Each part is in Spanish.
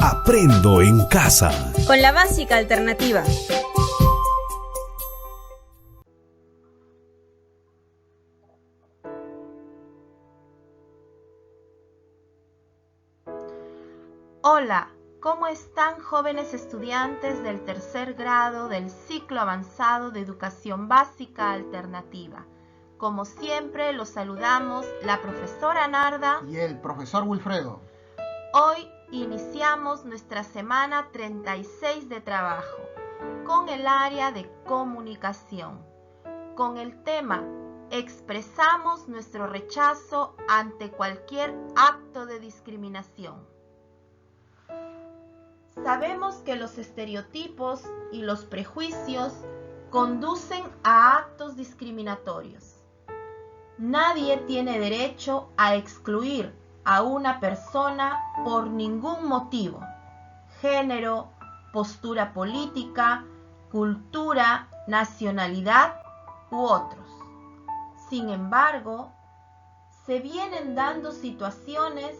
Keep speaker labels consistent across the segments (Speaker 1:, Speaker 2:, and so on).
Speaker 1: Aprendo en casa.
Speaker 2: Con la básica alternativa.
Speaker 3: Hola, ¿cómo están jóvenes estudiantes del tercer grado del ciclo avanzado de educación básica alternativa? Como siempre, los saludamos la profesora Narda
Speaker 4: y el profesor Wilfredo.
Speaker 3: Hoy iniciamos nuestra semana 36 de trabajo con el área de comunicación, con el tema expresamos nuestro rechazo ante cualquier acto de discriminación. Sabemos que los estereotipos y los prejuicios conducen a actos discriminatorios. Nadie tiene derecho a excluir a una persona por ningún motivo, género, postura política, cultura, nacionalidad u otros. Sin embargo, se vienen dando situaciones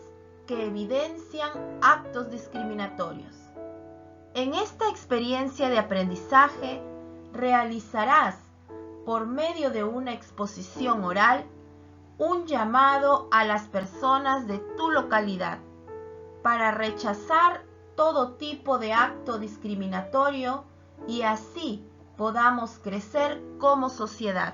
Speaker 3: que evidencian actos discriminatorios. En esta experiencia de aprendizaje realizarás, por medio de una exposición oral, un llamado a las personas de tu localidad para rechazar todo tipo de acto discriminatorio y así podamos crecer como sociedad.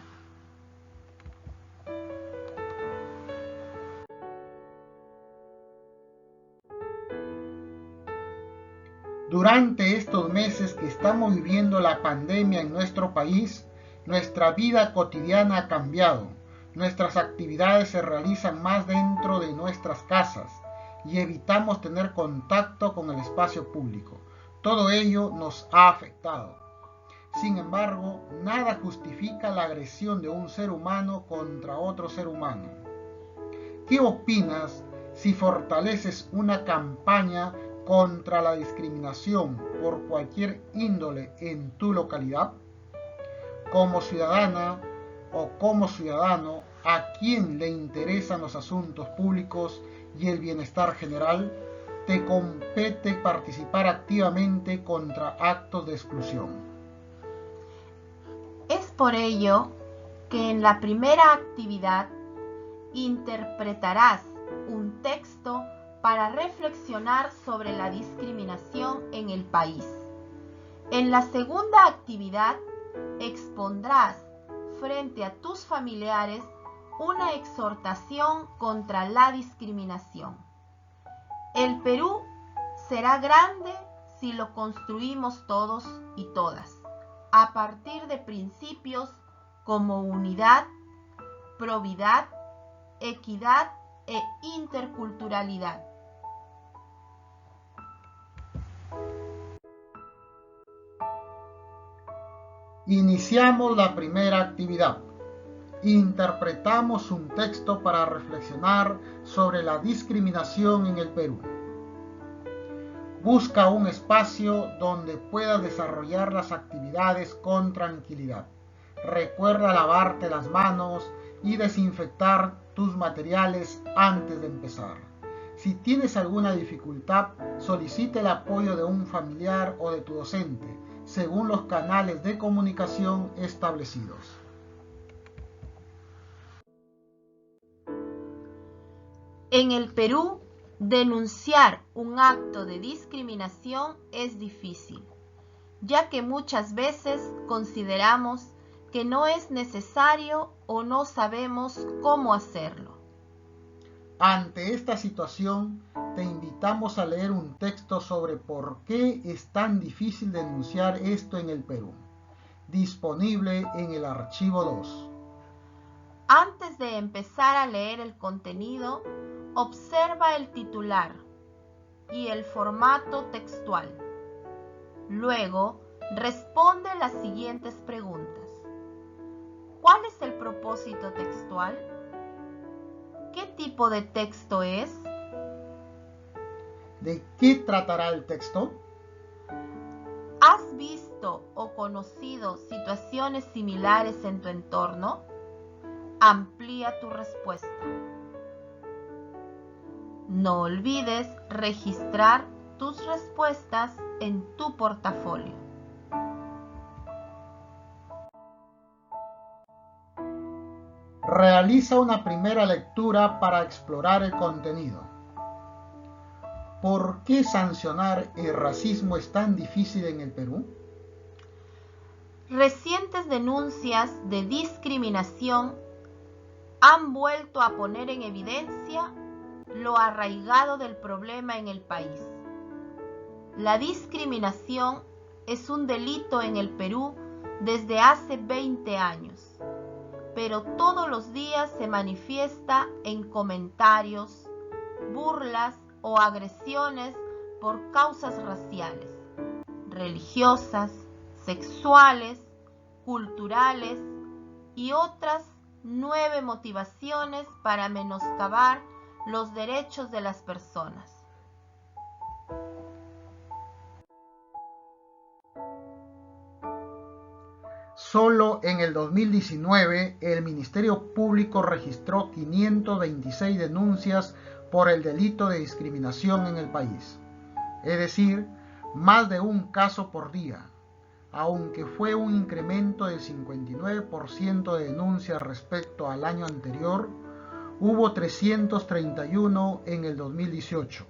Speaker 4: Durante estos meses que estamos viviendo la pandemia en nuestro país, nuestra vida cotidiana ha cambiado. Nuestras actividades se realizan más dentro de nuestras casas y evitamos tener contacto con el espacio público. Todo ello nos ha afectado. Sin embargo, nada justifica la agresión de un ser humano contra otro ser humano. ¿Qué opinas si fortaleces una campaña contra la discriminación por cualquier índole en tu localidad? Como ciudadana o como ciudadano, a quien le interesan los asuntos públicos y el bienestar general, te compete participar activamente contra actos de exclusión.
Speaker 3: Es por ello que en la primera actividad interpretarás un texto para reflexionar sobre la discriminación en el país. En la segunda actividad expondrás frente a tus familiares una exhortación contra la discriminación. El Perú será grande si lo construimos todos y todas, a partir de principios como unidad, probidad, equidad e interculturalidad.
Speaker 4: Iniciamos la primera actividad. Interpretamos un texto para reflexionar sobre la discriminación en el Perú. Busca un espacio donde puedas desarrollar las actividades con tranquilidad. Recuerda lavarte las manos y desinfectar tus materiales antes de empezar. Si tienes alguna dificultad, solicita el apoyo de un familiar o de tu docente, según los canales de comunicación establecidos.
Speaker 3: En el Perú, denunciar un acto de discriminación es difícil, ya que muchas veces consideramos que no es necesario o no sabemos cómo hacerlo.
Speaker 4: Ante esta situación, te invitamos a leer un texto sobre por qué es tan difícil denunciar esto en el Perú, disponible en el archivo 2.
Speaker 3: Antes de empezar a leer el contenido, observa el titular y el formato textual. Luego, responde las siguientes preguntas. ¿Cuál es el propósito textual? ¿Qué tipo de texto es?
Speaker 4: ¿De qué tratará el texto?
Speaker 3: ¿Has visto o conocido situaciones similares en tu entorno? Amplía tu respuesta. No olvides registrar tus respuestas en tu portafolio.
Speaker 4: Realiza una primera lectura para explorar el contenido. ¿Por qué sancionar el racismo es tan difícil en el Perú?
Speaker 3: Recientes denuncias de discriminación han vuelto a poner en evidencia lo arraigado del problema en el país. La discriminación es un delito en el Perú desde hace 20 años, pero todos los días se manifiesta en comentarios, burlas o agresiones por causas raciales, religiosas, sexuales, culturales y otras 9 motivaciones para menoscabar los derechos de las personas.
Speaker 4: Solo en el 2019 el Ministerio Público registró 526 denuncias por el delito de discriminación en el país, es decir, más de un caso por día, aunque fue un incremento del 59% de denuncias respecto al año anterior. Hubo 331 en el 2018.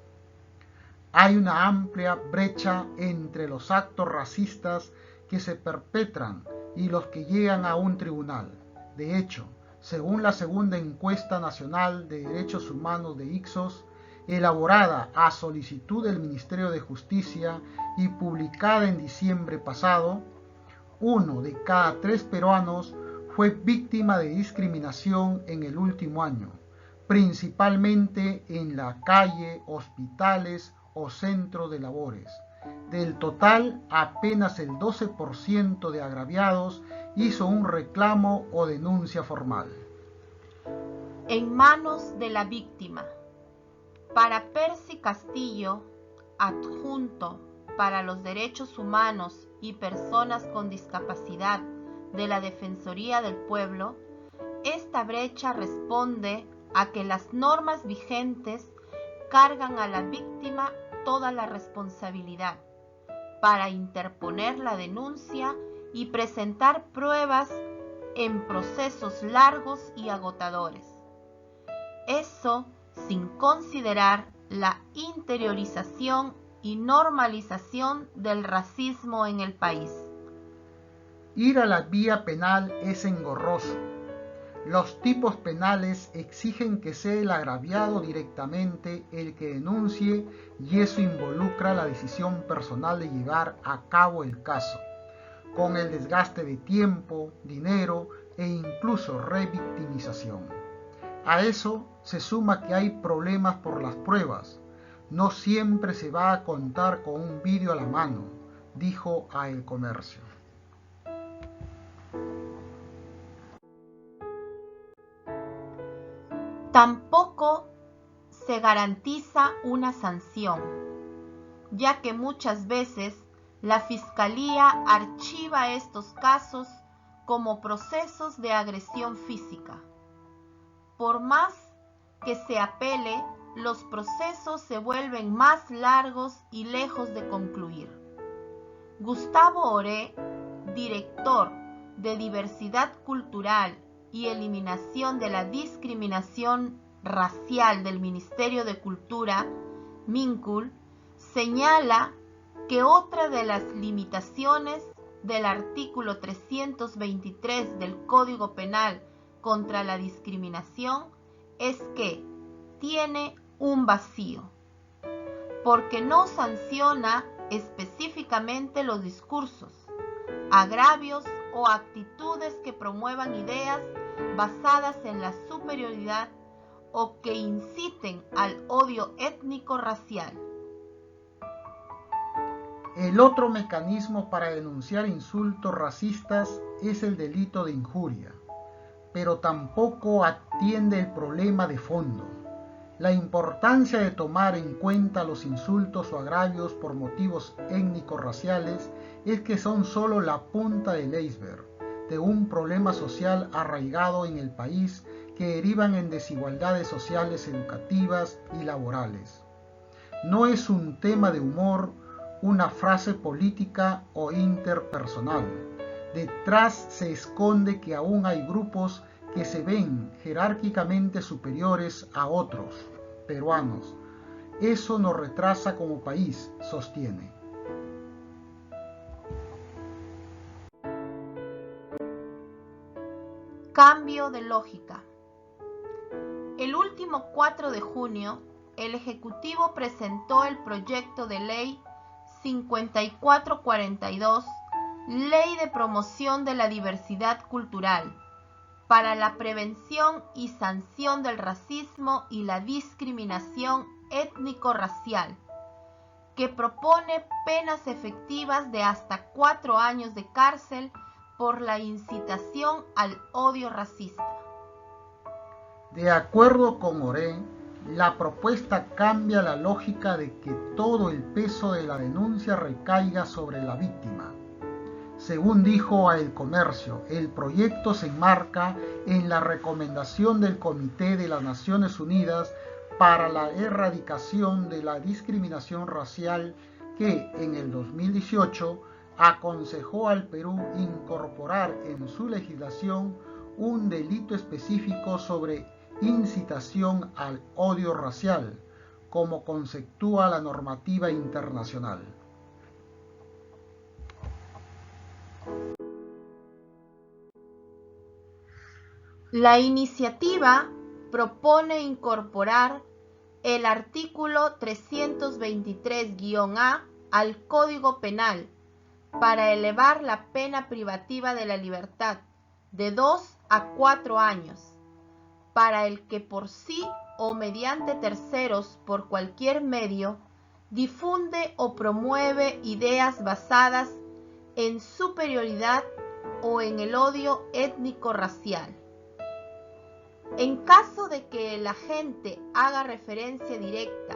Speaker 4: Hay una amplia brecha entre los actos racistas que se perpetran y los que llegan a un tribunal. De hecho, según la segunda encuesta nacional de derechos humanos de Ipsos, elaborada a solicitud del Ministerio de Justicia y publicada en diciembre pasado, 1 de cada 3 peruanos fue víctima de discriminación en el último año, principalmente en la calle, hospitales o centros de labores. Del total, apenas el 12% de agraviados hizo un reclamo o denuncia formal.
Speaker 3: En manos de la víctima. Para Percy Castillo, adjunto para los derechos humanos y personas con discapacidad de la Defensoría del Pueblo, esta brecha responde a que las normas vigentes cargan a la víctima toda la responsabilidad para interponer la denuncia y presentar pruebas en procesos largos y agotadores. Eso sin considerar la interiorización y normalización del racismo en el país.
Speaker 4: Ir a la vía penal es engorroso. Los tipos penales exigen que sea el agraviado directamente el que denuncie y eso involucra la decisión personal de llevar a cabo el caso, con el desgaste de tiempo, dinero e incluso revictimización. A eso se suma que hay problemas por las pruebas. No siempre se va a contar con un vídeo a la mano, dijo a El Comercio.
Speaker 3: Tampoco se garantiza una sanción, ya que muchas veces la Fiscalía archiva estos casos como procesos de agresión física. Por más que se apele, los procesos se vuelven más largos y lejos de concluir. Gustavo Oré, director de Diversidad Cultural y Eliminación de la Discriminación Racial del Ministerio de Cultura, MINCUL, señala que otra de las limitaciones del artículo 323 del Código Penal contra la discriminación es que tiene un vacío, porque no sanciona específicamente los discursos, agravios o actitudes que promuevan ideas basadas en la superioridad o que inciten al odio étnico-racial.
Speaker 4: El otro mecanismo para denunciar insultos racistas es el delito de injuria, pero tampoco atiende el problema de fondo. La importancia de tomar en cuenta los insultos o agravios por motivos étnico-raciales es que son solo la punta del iceberg de un problema social arraigado en el país que derivan en desigualdades sociales educativas y laborales. No es un tema de humor, una frase política o interpersonal. Detrás se esconde que aún hay grupos que se ven jerárquicamente superiores a otros, peruanos. Eso nos retrasa como país, sostiene.
Speaker 3: Cambio de lógica. El último 4 de junio, el Ejecutivo presentó el proyecto de ley 5442, Ley de Promoción de la Diversidad Cultural, para la prevención y sanción del racismo y la discriminación étnico-racial, que propone penas efectivas de hasta 4 años de cárcel por la incitación al odio racista.
Speaker 4: De acuerdo con Oré, la propuesta cambia la lógica de que todo el peso de la denuncia recaiga sobre la víctima. Según dijo a El Comercio, el proyecto se enmarca en la recomendación del Comité de las Naciones Unidas para la Erradicación de la Discriminación Racial que en el 2018 aconsejó al Perú incorporar en su legislación un delito específico sobre incitación al odio racial, como conceptúa la normativa internacional.
Speaker 3: La iniciativa propone incorporar el artículo 323-A al Código Penal para elevar la pena privativa de la libertad de 2 a 4 años para el que por sí o mediante terceros por cualquier medio difunde o promueve ideas basadas en superioridad o en el odio étnico-racial. En caso de que el agente haga referencia directa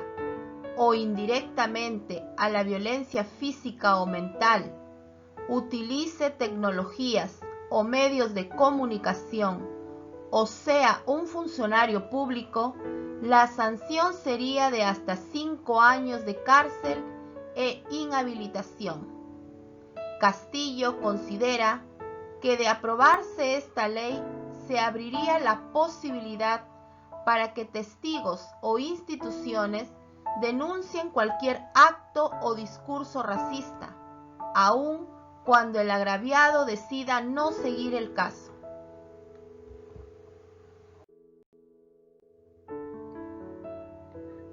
Speaker 3: o indirectamente a la violencia física o mental, utilice tecnologías o medios de comunicación, o sea, un funcionario público, la sanción sería de hasta 5 años de cárcel e inhabilitación. Castillo considera que de aprobarse esta ley se abriría la posibilidad para que testigos o instituciones denuncien cualquier acto o discurso racista, aun cuando el agraviado decida no seguir el caso.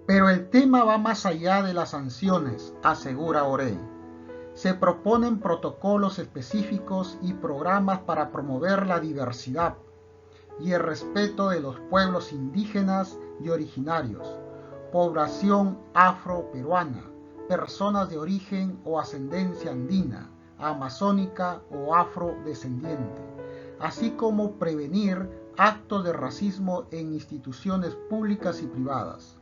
Speaker 4: Pero el tema va más allá de las sanciones, asegura Oré. Se proponen protocolos específicos y programas para promover la diversidad y el respeto de los pueblos indígenas y originarios, población afroperuana, personas de origen o ascendencia andina, amazónica o afrodescendiente, así como prevenir actos de racismo en instituciones públicas y privadas.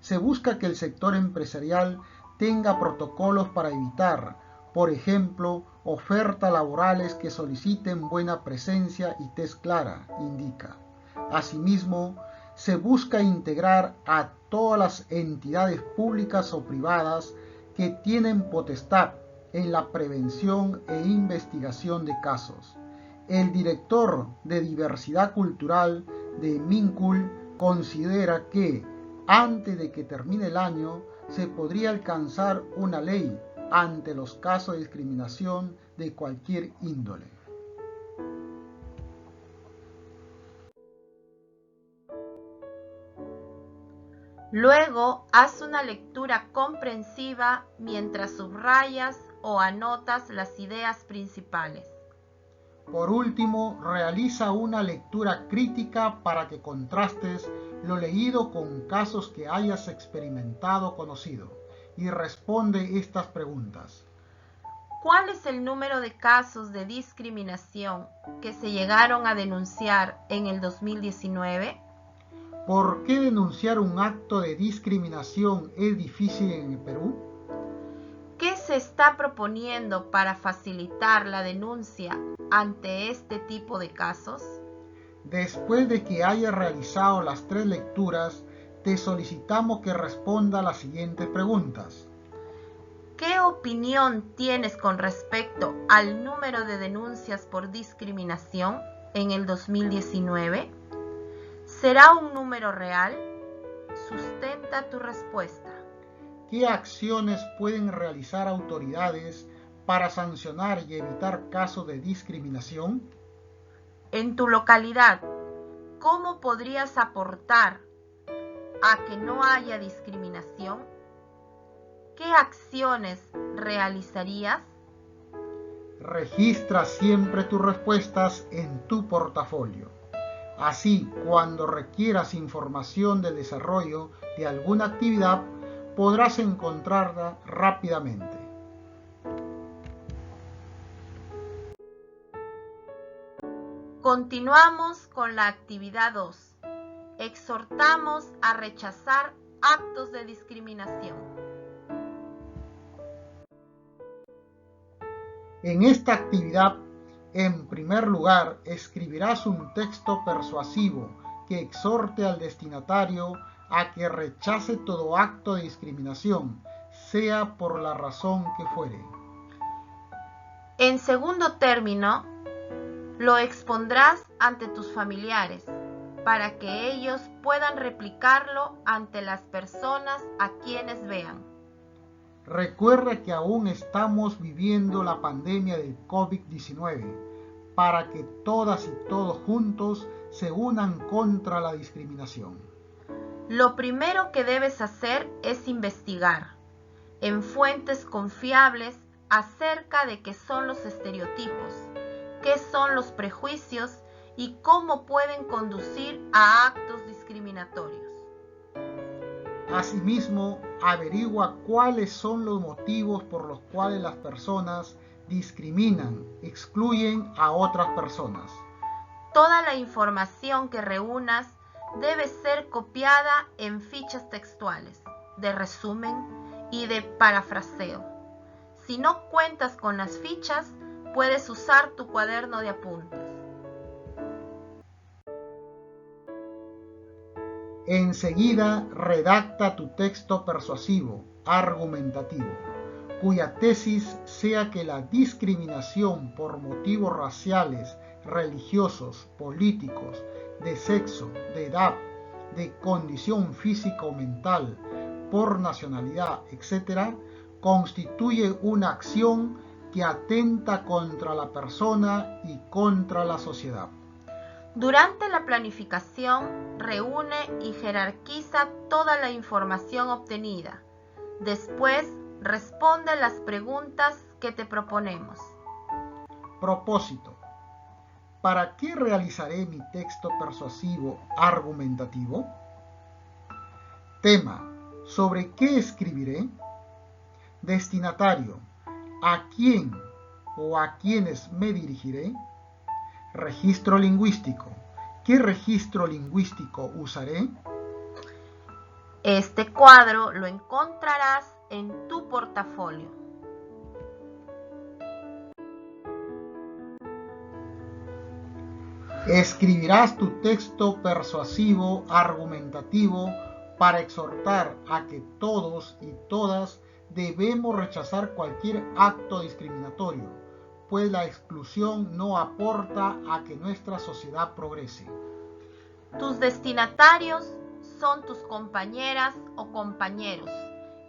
Speaker 4: Se busca que el sector empresarial tenga protocolos para evitar, por ejemplo, ofertas laborales que soliciten buena presencia y tez clara, indica. Asimismo, se busca integrar a todas las entidades públicas o privadas que tienen potestad en la prevención e investigación de casos. El director de Diversidad Cultural de MINCUL considera que, antes de que termine el año, se podría alcanzar una ley ante los casos de discriminación de cualquier índole.
Speaker 3: Luego, haz una lectura comprensiva mientras subrayas o anotas las ideas principales.
Speaker 4: Por último, realiza una lectura crítica para que contrastes lo leído con casos que hayas experimentado o conocido y responde estas preguntas.
Speaker 3: ¿Cuál es el número de casos de discriminación que se llegaron a denunciar en el 2019?
Speaker 4: ¿Por qué denunciar un acto de discriminación es difícil en el Perú?
Speaker 3: ¿Qué se está proponiendo para facilitar la denuncia ante este tipo de casos?
Speaker 4: Después de que haya realizado las 3 lecturas, te solicitamos que responda a las siguientes preguntas.
Speaker 3: ¿Qué opinión tienes con respecto al número de denuncias por discriminación en el 2019? ¿Será un número real? Sustenta tu respuesta.
Speaker 4: ¿Qué acciones pueden realizar autoridades para sancionar y evitar casos de discriminación?
Speaker 3: En tu localidad, ¿cómo podrías aportar a que no haya discriminación? ¿Qué acciones realizarías?
Speaker 4: Registra siempre tus respuestas en tu portafolio. Así, cuando requieras información del desarrollo de alguna actividad, podrás encontrarla rápidamente.
Speaker 3: Continuamos con la actividad 2. Exhortamos a rechazar actos de discriminación.
Speaker 4: En esta actividad, en primer lugar, escribirás un texto persuasivo que exhorte al destinatario a que rechace todo acto de discriminación, sea por la razón que fuere.
Speaker 3: En segundo término, lo expondrás ante tus familiares para que ellos puedan replicarlo ante las personas a quienes vean.
Speaker 4: Recuerda que aún estamos viviendo la pandemia del COVID-19 para que todas y todos juntos se unan contra la discriminación.
Speaker 3: Lo primero que debes hacer es investigar en fuentes confiables acerca de qué son los estereotipos, qué son los prejuicios y cómo pueden conducir a actos discriminatorios.
Speaker 4: Asimismo, averigua cuáles son los motivos por los cuales las personas discriminan, excluyen a otras personas.
Speaker 3: Toda la información que reúnas debe ser copiada en fichas textuales, de resumen y de parafraseo. Si no cuentas con las fichas, puedes usar tu cuaderno de apuntes.
Speaker 4: Enseguida, redacta tu texto persuasivo, argumentativo, cuya tesis sea que la discriminación por motivos raciales, religiosos, políticos, de sexo, de edad, de condición física o mental, por nacionalidad, etc., constituye una acción que atenta contra la persona y contra la sociedad.
Speaker 3: Durante la planificación, reúne y jerarquiza toda la información obtenida. Después, responde las preguntas que te proponemos.
Speaker 4: Propósito. ¿Para qué realizaré mi texto persuasivo argumentativo? Tema. ¿Sobre qué escribiré? Destinatario. ¿A quién o a quiénes me dirigiré? Registro lingüístico. ¿Qué registro lingüístico usaré?
Speaker 3: Este cuadro lo encontrarás en tu portafolio.
Speaker 4: Escribirás tu texto persuasivo, argumentativo, para exhortar a que todos y todas debemos rechazar cualquier acto discriminatorio, pues la exclusión no aporta a que nuestra sociedad progrese.
Speaker 3: Tus destinatarios son tus compañeras o compañeros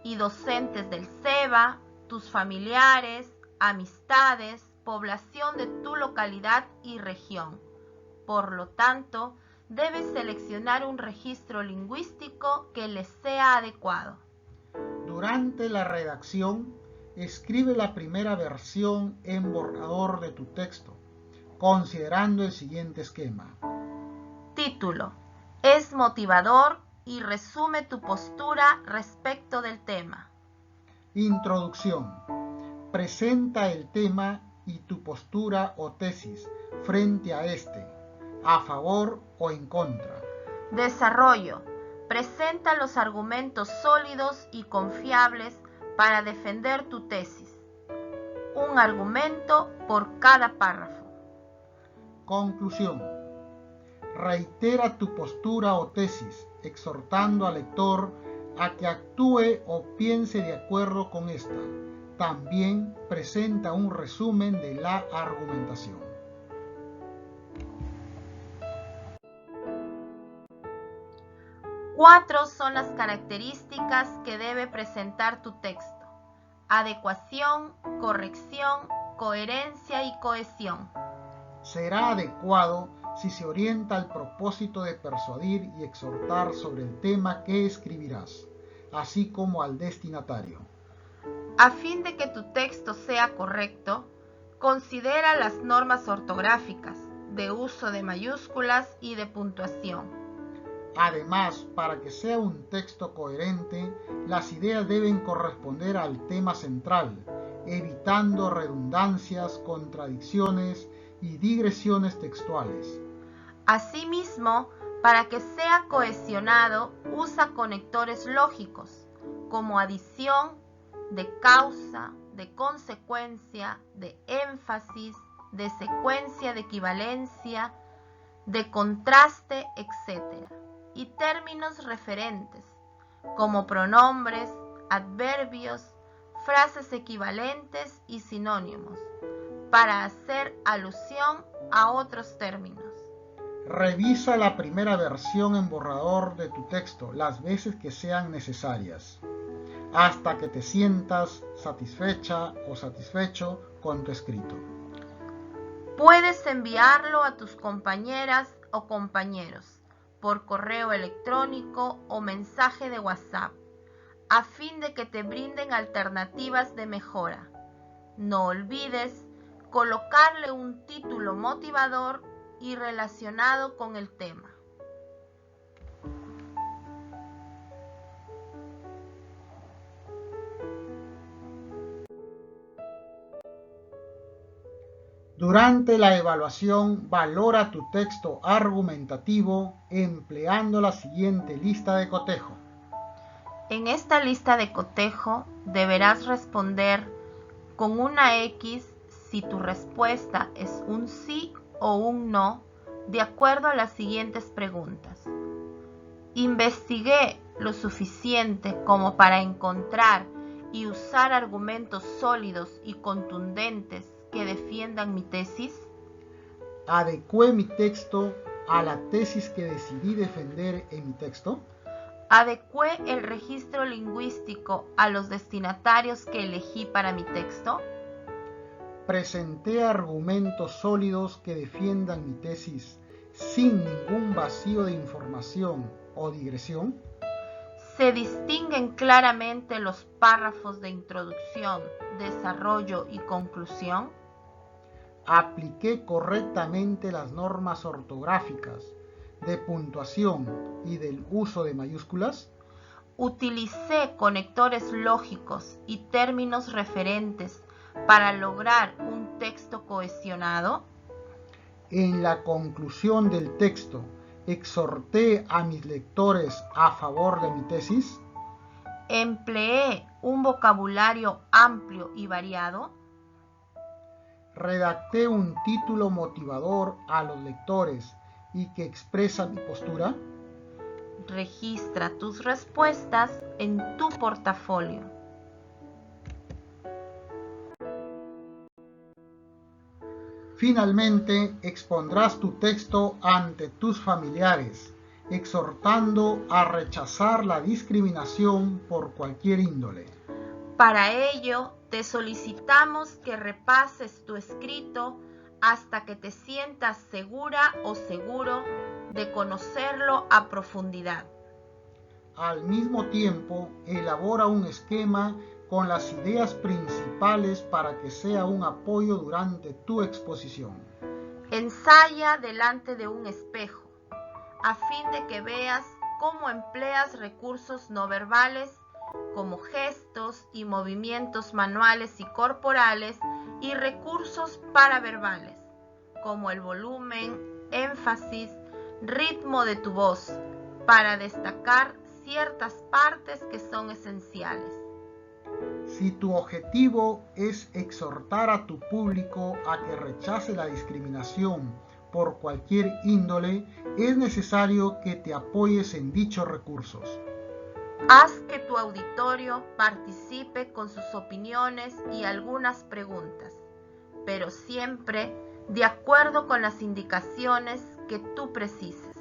Speaker 3: y docentes del SEBA, tus familiares, amistades, población de tu localidad y región. Por lo tanto, debes seleccionar un registro lingüístico que les sea adecuado.
Speaker 4: Durante la redacción, escribe la primera versión en borrador de tu texto, considerando el siguiente esquema.
Speaker 3: Título. Es motivador y resume tu postura respecto del tema.
Speaker 4: Introducción. Presenta el tema y tu postura o tesis frente a este, a favor o en contra.
Speaker 3: Desarrollo. Presenta los argumentos sólidos y confiables para defender tu tesis. Un argumento por cada párrafo.
Speaker 4: Conclusión. Reitera tu postura o tesis, exhortando al lector a que actúe o piense de acuerdo con esta. También presenta un resumen de la argumentación.
Speaker 3: Cuatro son las características que debe presentar tu texto: adecuación, corrección, coherencia y cohesión.
Speaker 4: Será adecuado si se orienta al propósito de persuadir y exhortar sobre el tema que escribirás, así como al destinatario.
Speaker 3: A fin de que tu texto sea correcto, considera las normas ortográficas, de uso de mayúsculas y de puntuación.
Speaker 4: Además, para que sea un texto coherente, las ideas deben corresponder al tema central, evitando redundancias, contradicciones y digresiones textuales.
Speaker 3: Asimismo, para que sea cohesionado, usa conectores lógicos, como adición, de causa, de consecuencia, de énfasis, de secuencia de equivalencia, de contraste, etc. Y términos referentes, como pronombres, adverbios, frases equivalentes y sinónimos, para hacer alusión a otros términos.
Speaker 4: Revisa la primera versión en borrador de tu texto las veces que sean necesarias, hasta que te sientas satisfecha o satisfecho con tu escrito.
Speaker 3: Puedes enviarlo a tus compañeras o compañeros por correo electrónico o mensaje de WhatsApp, a fin de que te brinden alternativas de mejora. No olvides colocarle un título motivador y relacionado con el tema.
Speaker 4: Durante la evaluación, valora tu texto argumentativo empleando la siguiente lista de cotejo.
Speaker 3: En esta lista de cotejo deberás responder con una X si tu respuesta es un sí o un no, de acuerdo a las siguientes preguntas. ¿Investigué lo suficiente como para encontrar y usar argumentos sólidos y contundentes que defiendan mi tesis?
Speaker 4: ¿Adecué mi texto a la tesis que decidí defender en mi texto?
Speaker 3: ¿Adecué el registro lingüístico a los destinatarios que elegí para mi texto?
Speaker 4: ¿Presenté argumentos sólidos que defiendan mi tesis sin ningún vacío de información o digresión?
Speaker 3: ¿Se distinguen claramente los párrafos de introducción, desarrollo y conclusión?
Speaker 4: ¿Apliqué correctamente las normas ortográficas, de puntuación y del uso de mayúsculas?
Speaker 3: ¿Utilicé conectores lógicos y términos referentes para lograr un texto cohesionado?
Speaker 4: En la conclusión del texto, ¿exhorté a mis lectores a favor de mi tesis?
Speaker 3: ¿Empleé un vocabulario amplio y variado?
Speaker 4: ¿Redacté un título motivador a los lectores y que expresa mi postura?
Speaker 3: Registra tus respuestas en tu portafolio.
Speaker 4: Finalmente, expondrás tu texto ante tus familiares, exhortando a rechazar la discriminación por cualquier índole.
Speaker 3: Para ello, te solicitamos que repases tu escrito hasta que te sientas segura o seguro de conocerlo a profundidad.
Speaker 4: Al mismo tiempo, elabora un esquema con las ideas principales para que sea un apoyo durante tu exposición.
Speaker 3: Ensaya delante de un espejo, a fin de que veas cómo empleas recursos no verbales como gestos y movimientos manuales y corporales, y recursos paraverbales como el volumen, énfasis, ritmo de tu voz, para destacar ciertas partes que son esenciales.
Speaker 4: Si tu objetivo es exhortar a tu público a que rechace la discriminación por cualquier índole, es necesario que te apoyes en dichos recursos.
Speaker 3: Haz que tu auditorio participe con sus opiniones y algunas preguntas, pero siempre de acuerdo con las indicaciones que tú precises.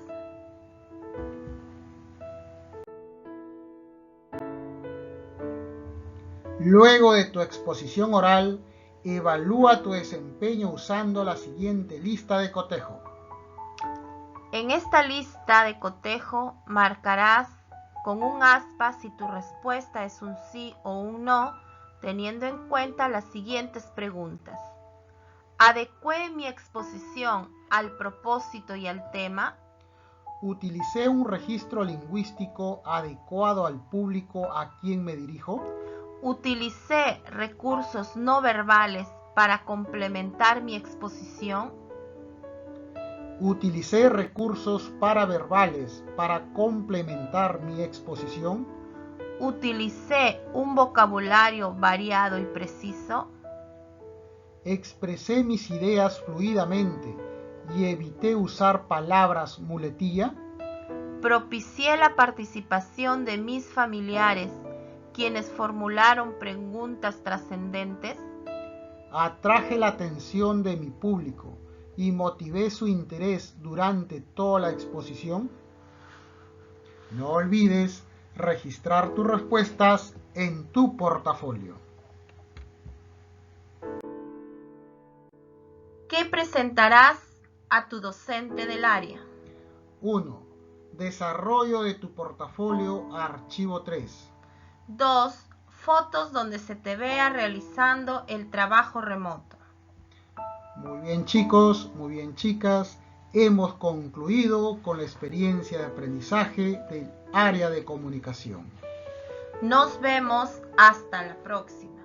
Speaker 4: Luego de tu exposición oral, evalúa tu desempeño usando la siguiente lista de cotejo.
Speaker 3: En esta lista de cotejo marcarás con un aspa si tu respuesta es un sí o un no, teniendo en cuenta las siguientes preguntas. ¿Adecué mi exposición al propósito y al tema?
Speaker 4: ¿Utilicé un registro lingüístico adecuado al público a quien me dirijo?
Speaker 3: ¿Utilicé recursos no verbales para complementar mi exposición?
Speaker 4: ¿Utilicé recursos paraverbales para complementar mi exposición?
Speaker 3: ¿Utilicé un vocabulario variado y preciso?
Speaker 4: ¿Expresé mis ideas fluidamente y evité usar palabras muletilla?
Speaker 3: ¿Propicié la participación de mis familiares, quienes formularon preguntas trascendentes?
Speaker 4: ¿Atraje la atención de mi público y motivé su interés durante toda la exposición? No olvides registrar tus respuestas en tu portafolio.
Speaker 3: ¿Qué presentarás a tu docente del área?
Speaker 4: 1. Desarrollo de tu portafolio archivo 3.
Speaker 3: 2. Fotos donde se te vea realizando el trabajo remoto.
Speaker 4: Muy bien chicos, muy bien chicas, hemos concluido con la experiencia de aprendizaje del área de comunicación.
Speaker 3: Nos vemos hasta la próxima.